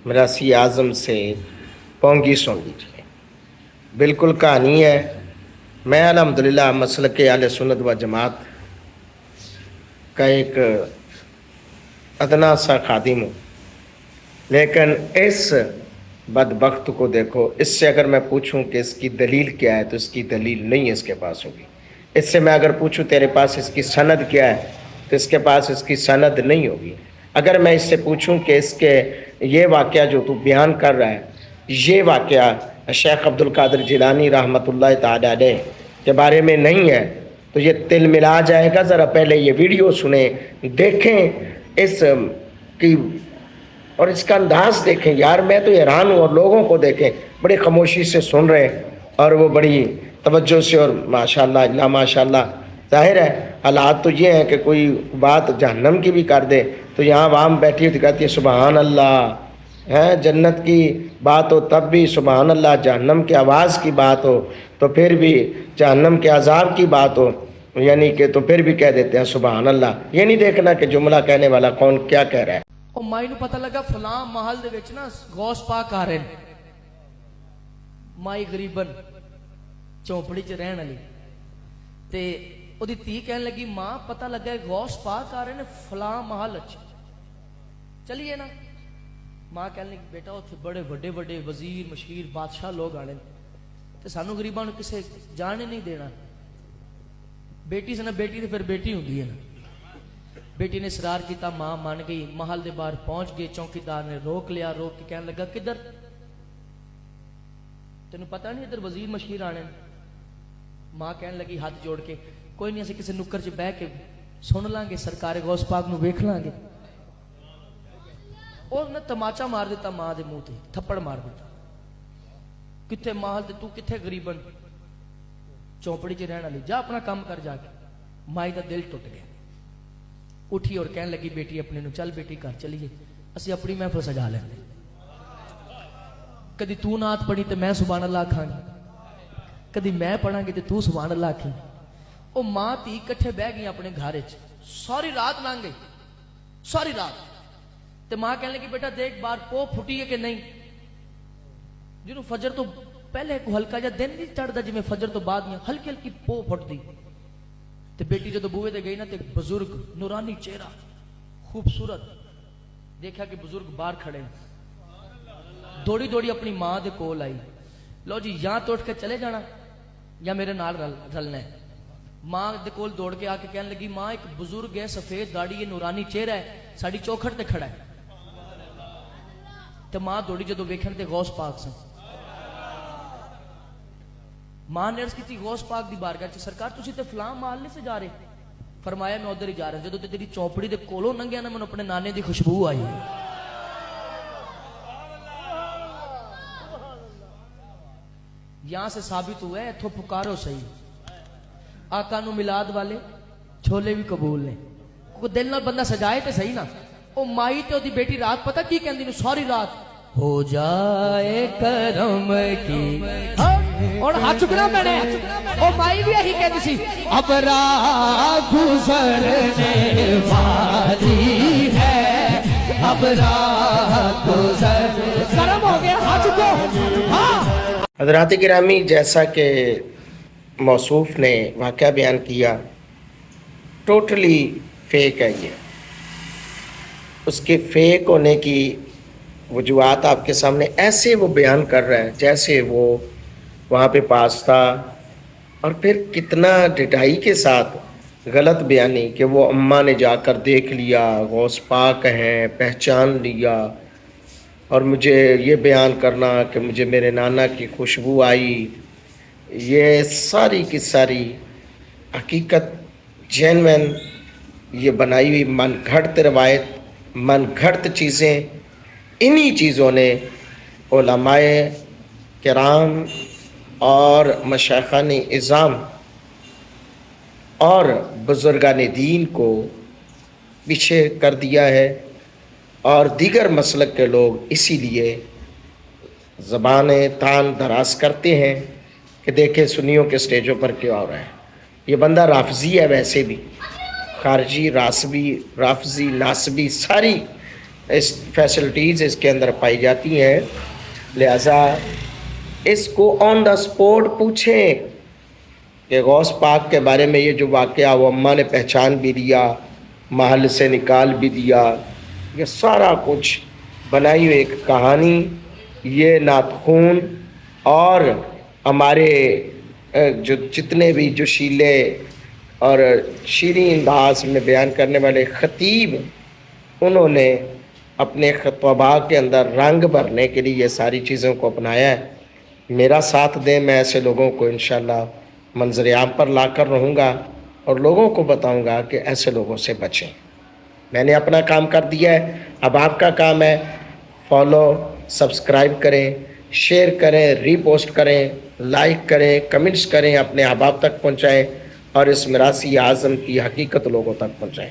मरासी आज़म से पोंगी सुन लीजिए। बिल्कुल कहानी है। मैं अल्हम्दुलिल्लाह मसलक अहले सुन्नत व जमात का एक अदना सा खादिम हूँ, लेकिन इस बदबख्त को देखो। इससे अगर मैं पूछूं कि इसकी दलील क्या है तो इसकी दलील नहीं है इसके पास होगी। इससे मैं अगर पूछूं तेरे पास इसकी सनद क्या है तो इसके पास इसकी सनद नहीं होगी। अगर मैं इससे पूछूं कि इसके ये वाक़या जो तू बयान कर रहा है, ये वाक़या शेख अब्दुल कादिर जिलानी रहमतुल्लाह ताला अलैह के बारे में नहीं है, तो ये तिल मिला जाएगा। ज़रा पहले ये वीडियो सुने, देखें इस की और इसका अंदाज देखें। यार मैं तो हैरान हूँ, और लोगों को देखें बड़ी खामोशी से सुन रहे हैं और वो बड़ी तवज्जो से, और माशाल्लाह अल्लाह माशाल्लाह। ज़ाहिर है हालात तो ये हैं कि कोई बात जहन्नम की भी कर दे तो यहाँ आवाम बैठी हुई कहती है सुबहान अल्लाह। है जन्नत की बात हो तब भी सुबहान अल्लाह, जहन्नम की आवाज़ की बात हो तो फिर भी, जहन्नम के अजाब की बात हो यानी कि तो फिर भी कह देते हैं सुबहान अल्लाह। ये नहीं देखना कि जुमला कहने वाला कौन क्या कह रहा है। ਉਹ ਮਾਈ ਨੂੰ ਪਤਾ ਲੱਗਾ ਫਲਾਂ ਮਹਲ ਦੇ ਵਿੱਚ ਨਾ ਗੌਸ ਪਾਕ ਆ ਰਹੇ ਨੇ। ਮਾਈ ਗਰੀਬਨ ਝੌਂਪੜੀ 'ਚ ਰਹਿਣ ਵਾਲੀ ਤੇ ਉਹਦੀ ਧੀ ਕਹਿਣ ਲੱਗੀ ਮਾਂ ਪਤਾ ਲੱਗਾ ਗੌਸ ਪਾਕ ਆ ਰਹੇ ਨੇ ਫਲਾਂ ਮਹਲ 'ਚ, ਚਲੀਏ ਨਾ। ਮਾਂ ਕਹਿਣ ਲੱਗੀ ਬੇਟਾ ਉੱਥੇ ਬੜੇ ਵੱਡੇ ਵੱਡੇ ਵਜ਼ੀਰ ਮਸ਼ਹੂਰ ਬਾਦਸ਼ਾਹ ਲੋਕ ਆਣੇ ਤੇ ਸਾਨੂੰ ਗਰੀਬਾਂ ਨੂੰ ਕਿਸੇ ਜਾਣ ਹੀ ਨਹੀਂ ਦੇਣਾ। ਬੇਟੀ ਸੀ ਨਾ, ਬੇਟੀ ਤੇ ਫਿਰ ਬੇਟੀ ਹੁੰਦੀ ਹੈ ਨਾ। बेटी ने इसरार किया, मां मान गई। महल के बाहर पहुंच गए, चौकीदार ने रोक लिया। रोक के कहने लगा किधर, तेन पता नहीं इधर वजीर मशहूर आने। मां कहने लगी हाथ जोड़ के कोई नहीं, असं किसी नुक्कर च बह के सुन लांगे, सरकार गौस पाक नूं वेख लांगे। उसने तमाचा मार दिता मां के मुंह ते, थप्पड़ मार दिता। किथे महल ते तू किथे गरीबन, चौपड़ी च रहने वाली, जा अपना काम कर जाके। माई का दिल टुट गया, उठी और कहने लगी बेटी अपने नूं चल बेटी घर चलीए, असी अपनी महफिल सजा लेंगे। कदी तू नात पढ़ी तो मैं सुभान अल्लाह आखांगी, कदी मैं पढ़ांगी तो तू सुभान अल्लाह आखी। वो मां धी इकट्ठे बह गई अपने घर च। सारी रात लंघ गई, सारी रात। ते मां कहने लगी बेटा देख बार पो फुटी है कि नहीं। जिन्हों फजर तो पहले को हल्का जा दिन नहीं चढ़ता, जिमें फजर तो बाद में हल्की हल्की पो फुटती। ते बेटी जो बूहे ते गई ना, तो बुजुर्ग नूरानी चेहरा खूबसूरत देखा कि बुजुर्ग बाहर खड़े। दौड़ी दौड़ी अपनी मां दे कोल आई, लो जी या तो उठ के चले जाना या मेरे नाल रलना है। मां दे कोल दौड़ के आके कहने लगी मां एक बुजुर्ग है, सफेद दाढ़ी है, नूरानी चेहरा है, साड़ी चौखट ते खड़ा है। तो मां दौड़ी जो वेखण ते गौस पाक सन। मां ने अर्ज की गौस पाक की बारगाह च सरकार तुसी ते फलां माल नहीं से जा रहे। फरमाया मैं उधर ही जा रहा। जो तेरी चौपड़ी दे कोलों लंघिया ना, मैंने अपने नाने की खुशबू आई। यहां से साबित हुआ है, इथों पुकारो सही, आका नू मिलाद वाले छोले भी कबूल ने। कोई दिल नाल बंदा सजाए तो सही ना। ओ माई ते ओदी बेटी रात पता की कहंदी ने, सारी रात हो जाए करम की। और हाथ चुकना मैंने, ओ माई भी यही कहती सी, अब रात गुजरने वाली है, अब रात गुजर। गर्म हो गया, हाथ चुको। हाँ हज़रात गिरामी, जैसा कि मौसूफ ने वाक़या बयान किया, टोटली फेक है ये। उसके फेक होने की वजूहात आपके सामने ऐसे वो बयान कर रहा है जैसे वो वहाँ पे पास था, और फिर कितना डिटाई के साथ गलत बयानी कि वो अम्मा ने जाकर देख लिया, गौस पाक हैं, पहचान लिया, और मुझे ये बयान करना कि मुझे मेरे नाना की खुशबू आई। ये सारी की सारी हकीकत जेन्युइन, ये बनाई हुई मन घड़त रवायत, मन घड़त चीज़ें। इन्हीं चीज़ों ने उलमाए किराम और मशाइखान इज़ाम और बुज़ुर्गान दीन को पीछे कर दिया है, और दीगर मसलक के लोग इसीलिए ज़बानें तान दराज करते हैं कि देखें सुन्नियों के स्टेजों पर क्या हो रहा है। ये बंदा राफजी है, वैसे भी खारजी, रासबी, राफजी, नासबी सारी اس فیسلٹیز اس کے اندر پائی جاتی ہیں، لہذا اس کو آن دا اسپوٹ پوچھیں کہ غوث پاک کے بارے میں یہ جو واقعہ وہ اماں نے پہچان بھی دیا، محل سے نکال بھی دیا، یہ سارا کچھ بنائی ہوئی ایک کہانی، یہ نعت خون اور ہمارے جو جتنے بھی جوشیلے اور شیریں انداز میں بیان کرنے والے خطیب، انہوں نے اپنے خطبہ کے اندر رنگ بھرنے کے لیے یہ ساری چیزوں کو اپنایا ہے۔ میرا ساتھ دیں، میں ایسے لوگوں کو انشاءاللہ منظر عام پر لا کر رہوں گا اور لوگوں کو بتاؤں گا کہ ایسے لوگوں سے بچیں۔ میں نے اپنا کام کر دیا ہے، اب آپ کا کام ہے فالو، سبسکرائب کریں، شیئر کریں، ری پوسٹ کریں، لائک کریں، کمنٹس کریں، اپنے احباب تک پہنچائیں اور اس میراثی اعظم کی حقیقت لوگوں تک پہنچائیں۔